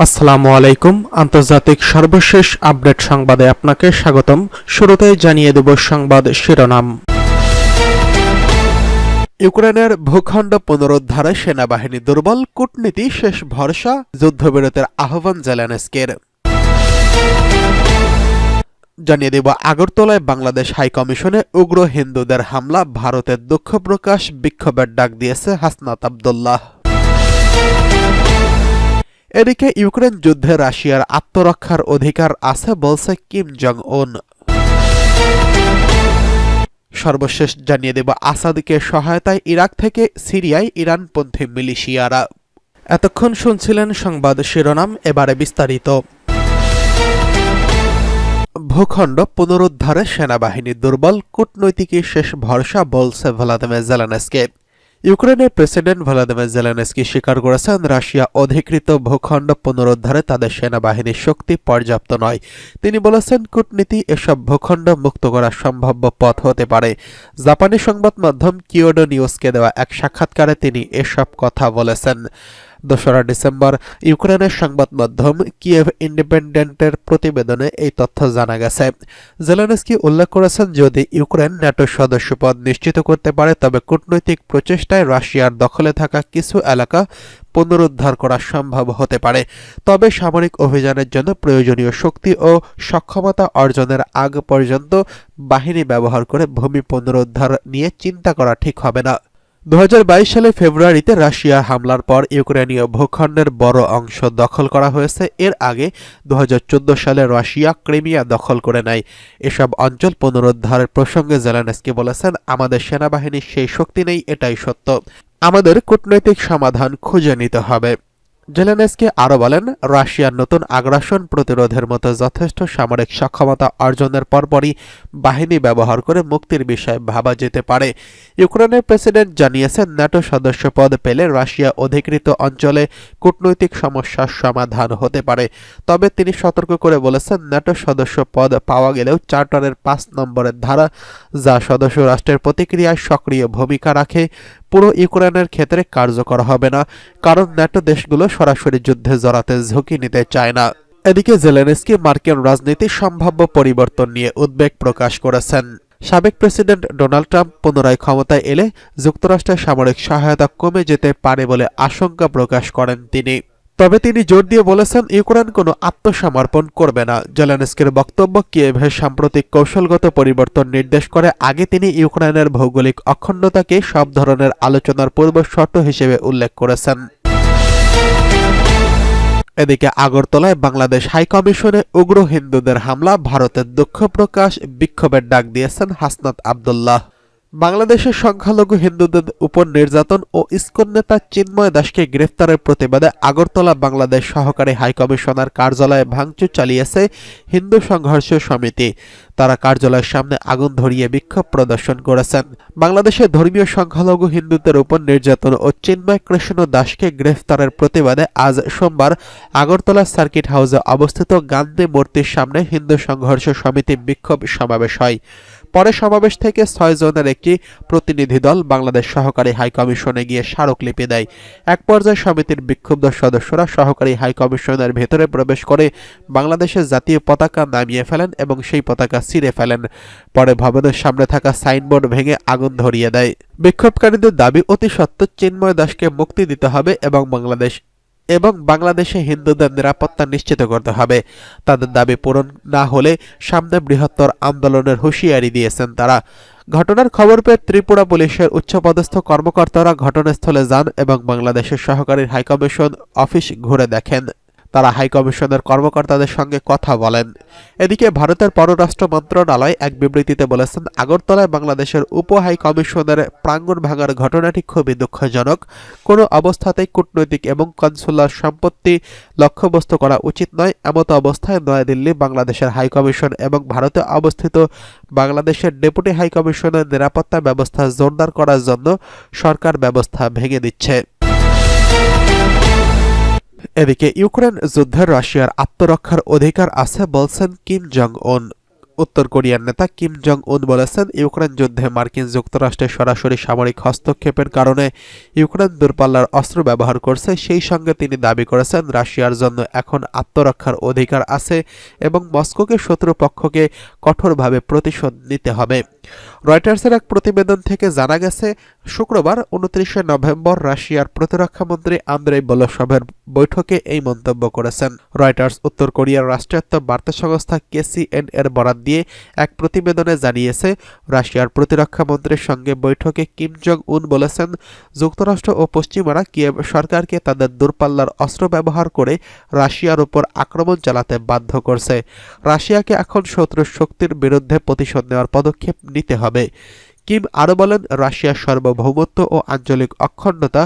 আসসালামু আলাইকুম। আন্তর্জাতিক সর্বশেষ আপডেট সংবাদে আপনাকে স্বাগতম। শুরুতেই জানিয়ে দেব সংবাদ শিরোনাম। ইউক্রেনের ভূখণ্ড পুনরুদ্ধারে সেনাবাহিনী দুর্বল, কূটনীতি শেষ ভরসা, যুদ্ধবিরতির আহ্বান জেলেনস্কির। জানিয়ে দেব আগরতলায় বাংলাদেশ হাইকমিশনে উগ্র হিন্দুদের হামলা, ভারতের দুঃখ প্রকাশ, বিক্ষোভের ডাক দিয়েছে হাসনাত আব্দুল্লাহ। এদিকে ইউক্রেন যুদ্ধে রাশিয়ার আত্মরক্ষার অধিকার আছে বলছে কিম জং উন। সর্বশেষ জানিয়ে দেব আসাদকে সহায়তায় ইরাক থেকে সিরিয়ায় ইরানপন্থী মিলিশিয়ারা। এতক্ষণ শুনছিলেন সংবাদ শিরোনাম, এবারে বিস্তারিত। ভূখণ্ড পুনরুদ্ধারে সেনাবাহিনী দুর্বল, কূটনৈতিকই শেষ ভরসা বলছে ভ্লাদিমির জেলেনস্কি। ইউক্রেনের প্রেসিডেন্ট ভ্লাদিমির জেলেনস্কি স্বীকার করেছেন রাশিয়া অধিকৃত ভূখণ্ড পুনরুদ্ধারে তাদের সেনাবাহিনীর শক্তি পর্যাপ্ত নয়। তিনি বলেছেন কূটনীতি এসব ভূখণ্ড মুক্ত করার সম্ভাব্য পথ হতে পারে। জাপানি সংবাদ মাধ্যম কিয়োডো নিউজকে দেওয়া এক সাক্ষাৎকারে তিনি এসব কথা বলেছেন। 2রা ডিসেম্বর ইউক্রেনের সংবাদ মাধ্যম কিয়েভ ইন্ডিপেন্ডেন্টের প্রতিবেদনে এই তথ্য জানা গেছে। জেলেনস্কি উল্লেখ করেছেন যদি ইউক্রেন ন্যাটো সদস্যপদ নিশ্চিত করতে পারে তবে কূটনৈতিক প্রচেষ্টায় রাশিয়ার দখলে থাকা কিছু এলাকা পুনরুদ্ধার করা সম্ভব হতে পারে। তবে সামরিক অভিযানের জন্য প্রয়োজনীয় শক্তি ও সক্ষমতা অর্জনের আগ পর্যন্ত বাহিনী ব্যবহার করে ভূমি পুনরুদ্ধার নিয়ে চিন্তা করা ঠিক হবে না। 2022 সালে ফেব্রুয়ারিতে রাশিয়ার হামলার পর ইউক্রেনীয় ভূখণ্ডের বড় অংশ দখল করা হয়েছে। এর আগে 2014 সালে রাশিয়া ক্রিমিয়া দখল করে নেয়। এসব অঞ্চল পুনরুদ্ধারের প্রসঙ্গে জেলেনস্কি বলেছেন, আমাদের সেনাবাহিনীর সেই শক্তি নেই, এটাই সত্য। আমাদের কূটনৈতিক সমাধান খুঁজে নিতে হবে। জেলেনস্কি আরও বলেন, রাশিয়ার নতুন আগ্রাসন প্রতিরোধের মতো যথেষ্ট সামরিক সক্ষমতা অর্জনের পরপরই বাহিনী ব্যবহার করে মুক্তির বিষয়ে ভাবা যেতে পারে। ইউক্রেনের প্রেসিডেন্ট জানিয়েছেন ন্যাটো সদস্যপদ পেলে রাশিয়া অধিকৃত অঞ্চলে কূটনৈতিক সমস্যার সমাধান হতে পারে। তবে তিনি সতর্ক করে বলেছেন ন্যাটো সদস্য পদ পাওয়া গেলেও চার্টারের 5 নম্বরের ধারা, যা সদস্য রাষ্ট্রের প্রতিক্রিয়ায় সক্রিয় ভূমিকা রাখে, পুরো ইউক্রেনের ক্ষেত্রে কার্যকর হবে না, কারণ ন্যাটো দেশগুলো সরাসরি যুদ্ধে জড়াতে ঝুঁকি নিতে চায় না। এদিকে জেলেনস্কি মার্কিন রাজনীতির সম্ভাব্য পরিবর্তন নিয়ে উদ্বেগ প্রকাশ করেছেন। সাবেক প্রেসিডেন্ট ডোনাল্ড ট্রাম্প পুনরায় ক্ষমতায় এলে যুক্তরাষ্ট্রের সামরিক সহায়তা কমে যেতে পারে বলে আশঙ্কা প্রকাশ করেন তিনি। তবে তিনি জোর দিয়ে বলেছেন ইউক্রেন কোনো আত্মসমর্পণ করবে না। জেলেনস্কির বক্তব্য কিয়েভের সাম্প্রতিক কৌশলগত পরিবর্তন নির্দেশ করে। আগে তিনি ইউক্রেনের ভৌগোলিক অখণ্ডতাকে সব ধরনের আলোচনার পূর্ব শর্ত হিসেবে উল্লেখ করেছেন। এদিকে আগরতলায় বাংলাদেশ হাইকমিশনে উগ্র হিন্দুদের হামলা, ভারতের দুঃখ প্রকাশ, বিক্ষোভের ডাক দিয়েছেন হাসনাত আব্দুল্লাহ। বাংলাদেশের সংখ্যালঘু হিন্দুদের উপর নির্যাতন ও ইসকন নেতা চিন্ময় দাসকে গ্রেফতারের প্রতিবাদে আগরতলা বাংলাদেশ সহকারী হাইকমিশনার কার্যালয়ে ভাঙচুর চালিয়েছে হিন্দু সংঘর্ষ সমিতি। তারা কার্যালয়ের সামনে আগুন ধরিয়ে বিক্ষোভ প্রদর্শন করেছেন। বাংলাদেশের ধর্মীয় সংখ্যালঘু হিন্দুদের উপর নির্যাতন ও চিন্ময় কৃষ্ণ দাসকে গ্রেফতারের প্রতিবাদে আজ সোমবার আগরতলা সার্কিট হাউসে অবস্থিত গান্ধী মূর্তির সামনে হিন্দু সংঘর্ষ সমিতি বিক্ষোভ সমাবেশ হয়। পরে সমাবেশ থেকে 6 জনের একটি প্রতিনিধি দল বাংলাদেশ সহকারী হাইকমিশনে গিয়ে স্মারকলিপি দেয়। এক পর্যায়ে সমিতির বিক্ষুব্ধ সদস্যরা সহকারী হাইকমিশনের ভেতরে প্রবেশ করে বাংলাদেশের জাতীয় পতাকা নামিয়ে ফেলেন এবং সেই পতাকা ছিঁড়ে ফেলেন। পরে ভবনের সামনে থাকা সাইনবোর্ড ভেঙে আগুন ধরিয়ে দেয়। বিক্ষোভকারীদের দাবি অতি সত্বর চিন্ময় দাসকে মুক্তি দিতে হবে এবং বাংলাদেশে হিন্দুদের নিরাপত্তা নিশ্চিত করতে হবে। তাদের দাবি পূরণ না হলে সামনে বৃহত্তর আন্দোলনের হুঁশিয়ারি দিয়েছেন তারা। ঘটনার খবর পেয়ে ত্রিপুরা পুলিশের উচ্চপদস্থ কর্মকর্তারা ঘটনাস্থলে যান এবং বাংলাদেশের সহকারী হাইকমিশন অফিস ঘুরে দেখেন। তারা হাইকমিশনের কর্মকর্তাদের সঙ্গে কথা বলেন। এদিকে ভারতের পররাষ্ট্র মন্ত্রণালয় এক বিবৃতিতে বলেছেন, আগরতলায় বাংলাদেশের উপ হাইকমিশনের প্রাঙ্গণ ভাঙার ঘটনাটি খুবই দুঃখজনক। কোনো অবস্থাতেই কূটনৈতিক এবং কনসুলার সম্পত্তি লক্ষ্যবস্তু করা উচিত নয়। এমতো অবস্থায় নয়াদিল্লি বাংলাদেশের হাইকমিশন এবং ভারতে অবস্থিত বাংলাদেশের ডেপুটি হাইকমিশনের নিরাপত্তা ব্যবস্থা জোরদার করার জন্য সরকার ব্যবস্থা ভেঙে দিচ্ছে। এদিকে ইউক্রেন যুদ্ধে রাশিয়ার আত্মরক্ষার অধিকার আছে বলছেন কিম জং উন। উত্তর কোরিয়ার নেতা কিম জং উন বলেছেন, ইউক্রেন যুদ্ধে মার্কিন যুক্তরাষ্ট্রের সরাসরি সামরিক হস্তক্ষেপের কারণে ইউক্রেন দূরপাল্লার অস্ত্র ব্যবহার করছে। সেই সঙ্গে তিনি দাবি করেছেন, রাশিয়ার জন্য এখন আত্মরক্ষার অধিকার আছে এবং মস্কোকে শত্রুপক্ষকে কঠোরভাবে প্রতিশোধ নিতে হবে। রয়টার্সের এক প্রতিবেদন থেকে জানা গেছে, শুক্রবার ২৯ নভেম্বর রাশিয়ার প্রতিরক্ষামন্ত্রী আন্দ্রেই বলশভের বৈঠকে এই মন্তব্য করেছেন। রয়টার্স উত্তর কোরিয়ার রাষ্ট্রায়ত্ত বার্তা সংস্থা KCN-এর বরাত দিয়ে এক প্রতিবেদনে জানিয়েছে, রাশিয়ার প্রতিরক্ষামন্ত্রীর সঙ্গে বৈঠকে কিম জং উন বলেছেন, যুক্তরাষ্ট্র ও পশ্চিমারা কিয়েভ সরকারকে তাদের দূরপাল্লার অস্ত্র ব্যবহার করে রাশিয়ার উপর আক্রমণ চালাতে বাধ্য করছে। রাশিয়াকে এখন শত্রুর শক্তির বিরুদ্ধে প্রতিশোধ নেওয়ার পদক্ষেপ নিতে হবে। কিম আরও বলেন, রাশিয়ার সার্বভৌমত্ব ও আঞ্চলিক অখণ্ডতা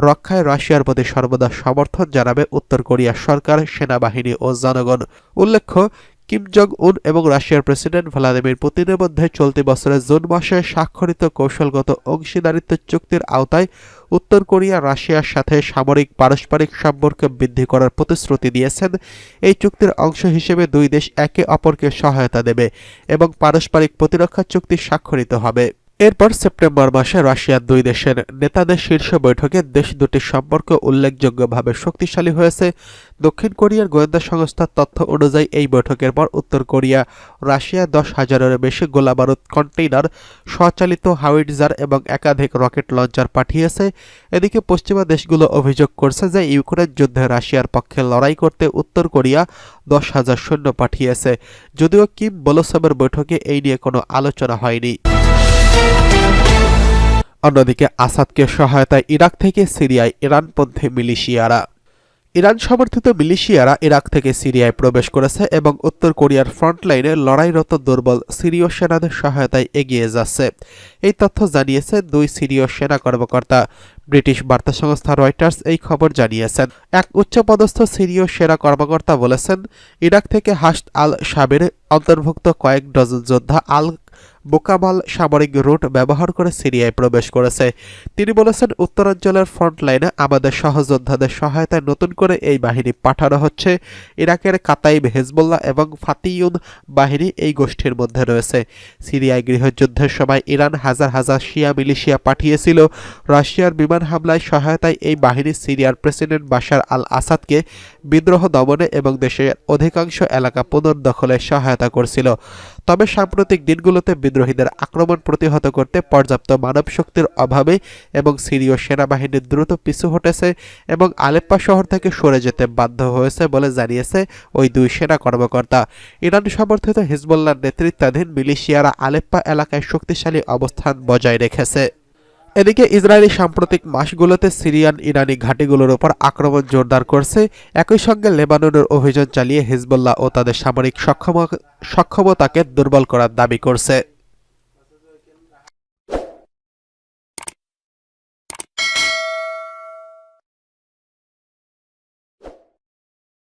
রক্ষায় রাশিয়ার প্রতি সর্বদা সমর্থন জানাবে উত্তর কোরিয়ার সরকার, সেনাবাহিনী ও জনগণ। উল্লেখ্য, কিম জং উন এবং রাশিয়ার প্রেসিডেন্ট ভ্লাদিমির পুতিনের মধ্যে চলতি বছরের জুন মাসে স্বাক্ষরিত কৌশলগত অংশীদারিত্ব চুক্তির আওতায় উত্তর কোরিয়া রাশিয়ার সাথে সামরিক পারস্পরিক সম্পর্ক বৃদ্ধি করার প্রতিশ্রুতি দিয়েছেন। এই চুক্তির অংশ হিসেবে দুই দেশ একে অপরকে সহায়তা দেবে এবং পারস্পরিক প্রতিরক্ষা চুক্তি স্বাক্ষরিত হবে। এরপর সেপ্টেম্বর মাসে রাশিয়ার দুই দেশের নেতাদের শীর্ষ বৈঠকে দেশ দুটির সম্পর্ক উল্লেখযোগ্যভাবে শক্তিশালী হয়েছে। দক্ষিণ কোরিয়ার গোয়েন্দা সংস্থার তথ্য অনুযায়ী এই বৈঠকের পর উত্তর কোরিয়া রাশিয়া 10,000-এরও বেশি গোলাবারুদ কন্টেইনার, স্বচালিত হাউইটজার এবং একাধিক রকেট লঞ্চার পাঠিয়েছে। এদিকে পশ্চিমা দেশগুলো অভিযোগ করছে যে ইউক্রেন যুদ্ধে রাশিয়ার পক্ষে লড়াই করতে উত্তর কোরিয়া 10,000 সৈন্য পাঠিয়েছে, যদিও কিম বলশভের বৈঠকে এই নিয়ে কোনো আলোচনা হয়নি। অন্যদিকে আসাদকে সহায়তায় ইরাক থেকে সিরিয়ায় ইরানপন্থী মিলিশিয়ারা। ইরান সমর্থিত মিলিশিয়ারা ইরাক থেকে সিরিয়ায় প্রবেশ করেছে এবং উত্তর কোরিয়ার ফ্রন্টলাইনে লড়াইরত দুর্বল সিরীয় সেনাদের সহায়তায় এগিয়ে যাচ্ছে। এই তথ্য জানিয়েছে দুই সিরীয় সেনা কর্মকর্তা। ব্রিটিশ বার্তা সংস্থা রয়টার্স এই খবর জানিয়েছেন। এক উচ্চপদস্থ সিরীয় সেনা কর্মকর্তা বলেছেন, ইরাক থেকে হাসদ আল শাবের অন্তর্ভুক্ত কয়েক ডজন যোদ্ধা আল বোকামাল সামরিক রুট ব্যবহার করে সিরিয়ায় প্রবেশ করেছে। তিনি বলেছেন, উত্তরাঞ্চলের ফ্রন্টলাইনে আমাদের সহযোদ্ধাদের সহায়তায় নতুন করে এই বাহিনী পাঠানো হচ্ছে। ইরাকের কাতাইব, হেজবুল্লাহ এবং ফাতিউন বাহিনী এই গোষ্ঠীর মধ্যে রয়েছে। সিরিয়ায় গৃহযুদ্ধের সময় ইরান হাজার হাজার শিয়া মিলিশিয়া পাঠিয়েছিল। রাশিয়ার বিমান হামলায় সহায়তায় এই বাহিনী সিরিয়ার প্রেসিডেন্ট বাশার আল আসাদকে বিদ্রোহ দমনে এবং দেশের অধিকাংশ এলাকা পুনর্দখলে সহায়তা করছিল। তবে সাম্প্রতিক দিনগুলোতে বিদ্রোহীদের আক্রমণ প্রতিহত করতে পর্যাপ্ত মানব শক্তির অভাবে এবং সিরীয় সেনাবাহিনী দ্রুত পিছু হটেছে এবং আলেপ্পো শহর থেকে সরে যেতে বাধ্য হয়েছে বলে জানিয়েছে ওই দুই সেনা কর্মকর্তা। ইরান সমর্থিত হিজবুল্লাহর নেতৃত্বাধীন মিলিশিয়ারা আলেপ্পো এলাকায় শক্তিশালী অবস্থান বজায় রেখেছে। এদিকে ইসরায়েলি সাম্প্রতিক মাসগুলোতে সিরিয়ান ইরানি ঘাঁটিগুলোর উপর আক্রমণ জোরদার করছে। একই সঙ্গে লেবাননের অভিযান চালিয়ে হিজবুল্লাহ ও তাদের সামরিক সক্ষমতাকে দুর্বল করার দাবি করছে।